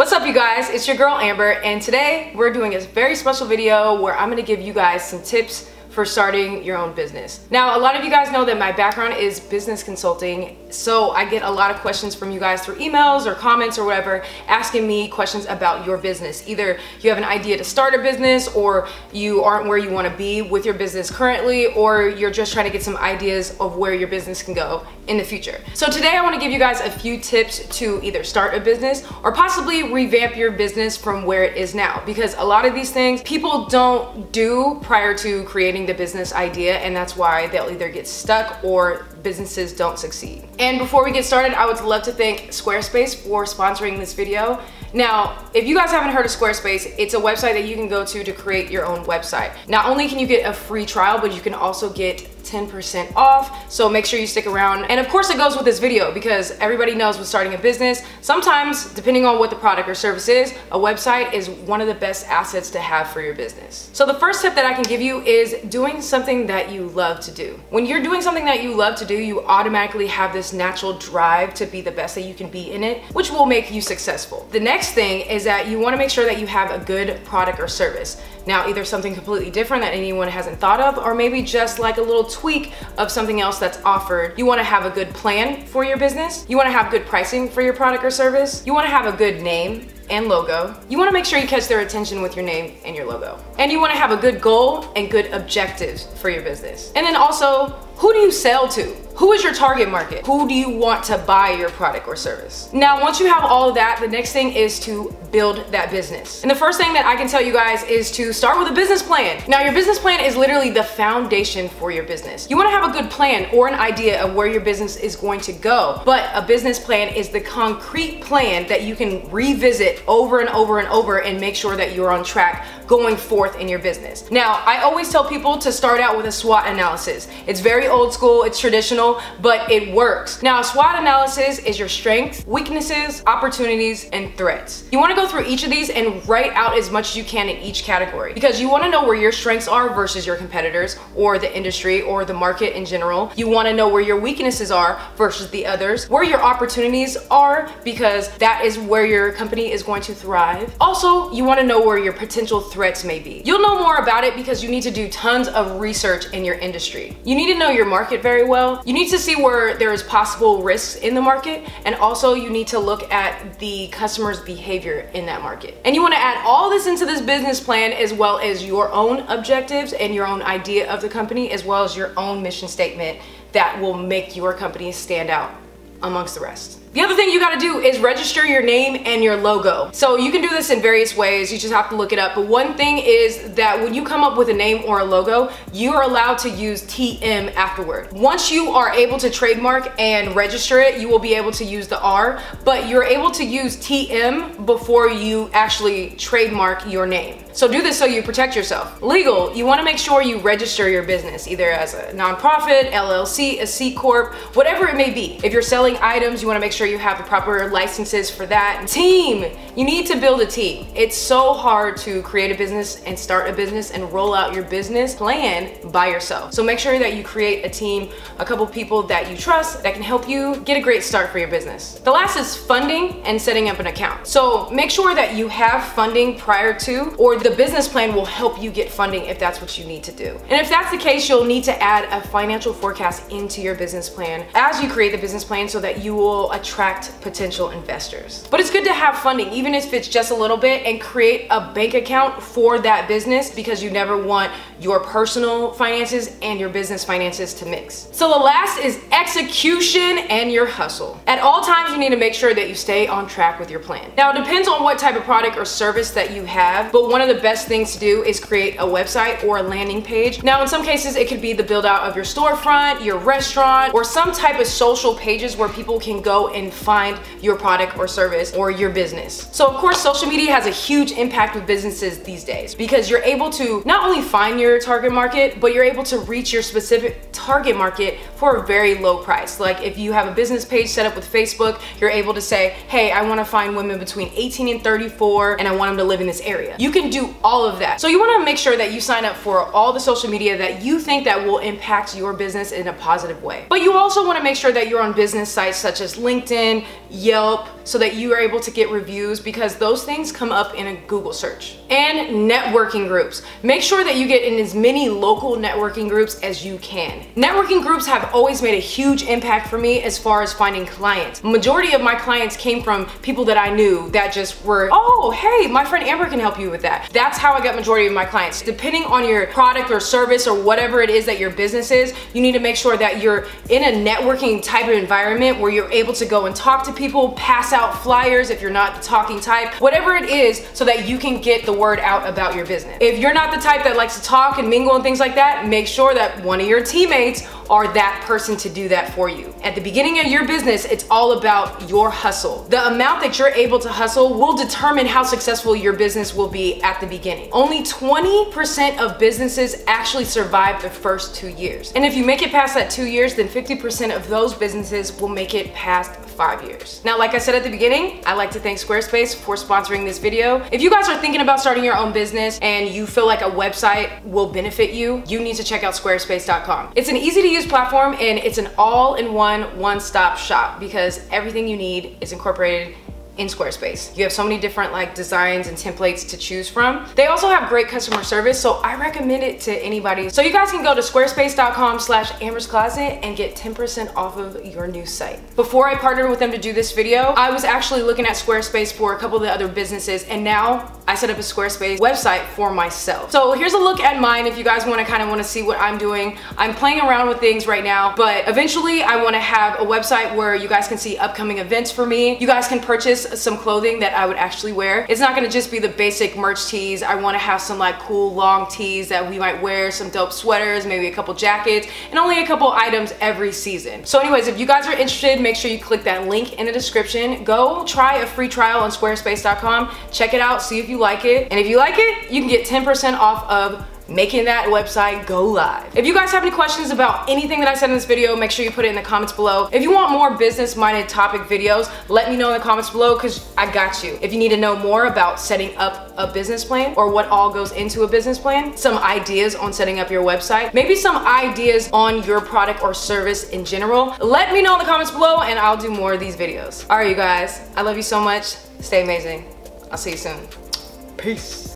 What's up, you guys? It's your girl Amber, and today we're doing a very special video where I'm going to give you guys some tips for starting your own business. Now, a lot of you guys know that my background is business consulting, so I get a lot of questions from you guys through emails or comments or whatever, asking me questions about your business. Either you have an idea to start a business, or you aren't where you want to be with your business currently, or you're just trying to get some ideas of where your business can go in the future. So today I want to give you guys a few tips to either start a business or possibly revamp your business from where it is now, because a lot of these things people don't do prior to creating the business idea, and that's why they'll either get stuck or businesses don't succeed. And before we get started, I would love to thank Squarespace for sponsoring this video. Now, if you guys haven't heard of Squarespace, it's a website that you can go to create your own website. Not only can you get a free trial, but you can also get 10% off, so make sure you stick around. And of course it goes with this video, because everybody knows with starting a business, sometimes, depending on what the product or service is, a website is one of the best assets to have for your business. So the first tip that I can give you is doing something that you love to do. When you're doing something that you love to do, you automatically have this natural drive to be the best that you can be in it, which will make you successful. The next thing is that you want to make sure that you have a good product or service. Now, either something completely different that anyone hasn't thought of, or maybe just like a little tweak of something else that's offered. You want to have a good plan for your business. You want to have good pricing for your product or service. You want to have a good name and logo. You want to make sure you catch their attention with your name and your logo. And you want to have a good goal and good objectives for your business. And then also, who do you sell to? Who is your target market? Who do you want to buy your product or service? Now, once you have all of that, the next thing is to build that business. And the first thing that I can tell you guys is to start with a business plan. Now, your business plan is literally the foundation for your business. You want to have a good plan or an idea of where your business is going to go, but a business plan is the concrete plan that you can revisit over and over and over and make sure that you're on track going forth in your business. Now, I always tell people to start out with a SWOT analysis. It's very old school, it's traditional, but it works. Now, a SWOT analysis is your strengths, weaknesses, opportunities, and threats. You want to go through each of these and write out as much as you can in each category, because you want to know where your strengths are versus your competitors or the industry or the market in general. You want to know where your weaknesses are versus the others, where your opportunities are, because that is where your company is going to thrive. Also, you want to know where your potential threats may be. You'll know more about it because you need to do tons of research in your industry. You need to know your market very well. You need to see where there is possible risks in the market, and also you need to look at the customer's behavior in that market. And you want to add all this into this business plan, as well as your own objectives and your own idea of the company, as well as your own mission statement that will make your company stand out amongst the rest. The other thing you gotta do is register your name and your logo. So you can do this in various ways, you just have to look it up. But one thing is that when you come up with a name or a logo, you are allowed to use TM afterward. Once you are able to trademark and register it, you will be able to use the R, but you're able to use TM before you actually trademark your name. So do this so you protect yourself. Legal, you wanna make sure you register your business, either as a nonprofit, LLC, a C Corp, whatever it may be. If you're selling items, you wanna make sure you have the proper licenses for that. Team, you need to build a team. It's so hard to create a business and start a business and roll out your business plan by yourself. So make sure that you create a team, a couple people that you trust that can help you get a great start for your business. The last is funding and setting up an account. So make sure that you have funding prior to, or the business plan will help you get funding if that's what you need to do. And if that's the case, you'll need to add a financial forecast into your business plan as you create the business plan, so that you will attract potential investors. But it's good to have funding, even if it's just a little bit, and create a bank account for that business, because you never want your personal finances and your business finances to mix. So the last is execution and your hustle. At all times, you need to make sure that you stay on track with your plan. Now, it depends on what type of product or service that you have, but one of the best things to do is create a website or a landing page. Now, in some cases, it could be the build out of your storefront, your restaurant, or some type of social pages where people can go and find your product or service or your business. So of course, social media has a huge impact with businesses these days, because you're able to not only find your target market, but you're able to reach your specific target market for a very low price. Like if you have a business page set up with Facebook, you're able to say, hey, I want to find women between 18 and 34 and I want them to live in this area. You can do all of that. So you want to make sure that you sign up for all the social media that you think that will impact your business in a positive way. But you also want to make sure that you're on business sites such as LinkedIn, Yelp, so that you are able to get reviews, because those things come up in a Google search. And networking groups. Make sure that you get in as many local networking groups as you can. Networking groups have always made a huge impact for me as far as finding clients. Majority of my clients came from people that I knew that just were, oh, hey, my friend Amber can help you with that. That's how I got majority of my clients. Depending on your product or service or whatever it is that your business is, you need to make sure that you're in a networking type of environment where you're able to go and talk to people, pass out flyers if you're not the talking type, whatever it is, so that you can get the word out about your business. If you're not the type that likes to talk and mingle and things like that, make sure that one of your teammates are that person to do that for you. At the beginning of your business, it's all about your hustle. The amount that you're able to hustle will determine how successful your business will be at the beginning. Only 20% of businesses actually survive the first 2 years. And if you make it past that 2 years, then 50% of those businesses will make it past 5 years. Now, like I said at the beginning, I'd like to thank Squarespace for sponsoring this video. If you guys are thinking about starting your own business and you feel like a website will benefit you, you need to check out squarespace.com. It's an easy to use platform, and it's an all-in-one, one-stop shop, because everything you need is incorporated in Squarespace. You have so many different like designs and templates to choose from. They also have great customer service, so I recommend it to anybody. So you guys can go to squarespace.com/AmbersCloset and get 10% off of your new site. Before I partnered with them to do this video, I was actually looking at Squarespace for a couple of the other businesses, and now I set up a Squarespace website for myself. So here's a look at mine if you guys want to see what I'm doing. I'm playing around with things right now, but eventually I want to have a website where you guys can see upcoming events for me. You guys can purchase some clothing that I would actually wear. It's not gonna just be the basic merch tees. I wanna have some like cool long tees that we might wear, some dope sweaters, maybe a couple jackets, and only a couple items every season. So anyways, if you guys are interested, make sure you click that link in the description. Go try a free trial on squarespace.com. Check it out, see if you like it. And if you like it, you can get 10% off of making that website go live. If you guys have any questions about anything that I said in this video, make sure you put it in the comments below. If you want more business-minded topic videos, let me know in the comments below, because I got you. If you need to know more about setting up a business plan or what all goes into a business plan, some ideas on setting up your website, maybe some ideas on your product or service in general, let me know in the comments below and I'll do more of these videos. All right, you guys, I love you so much. Stay amazing. I'll see you soon. Peace.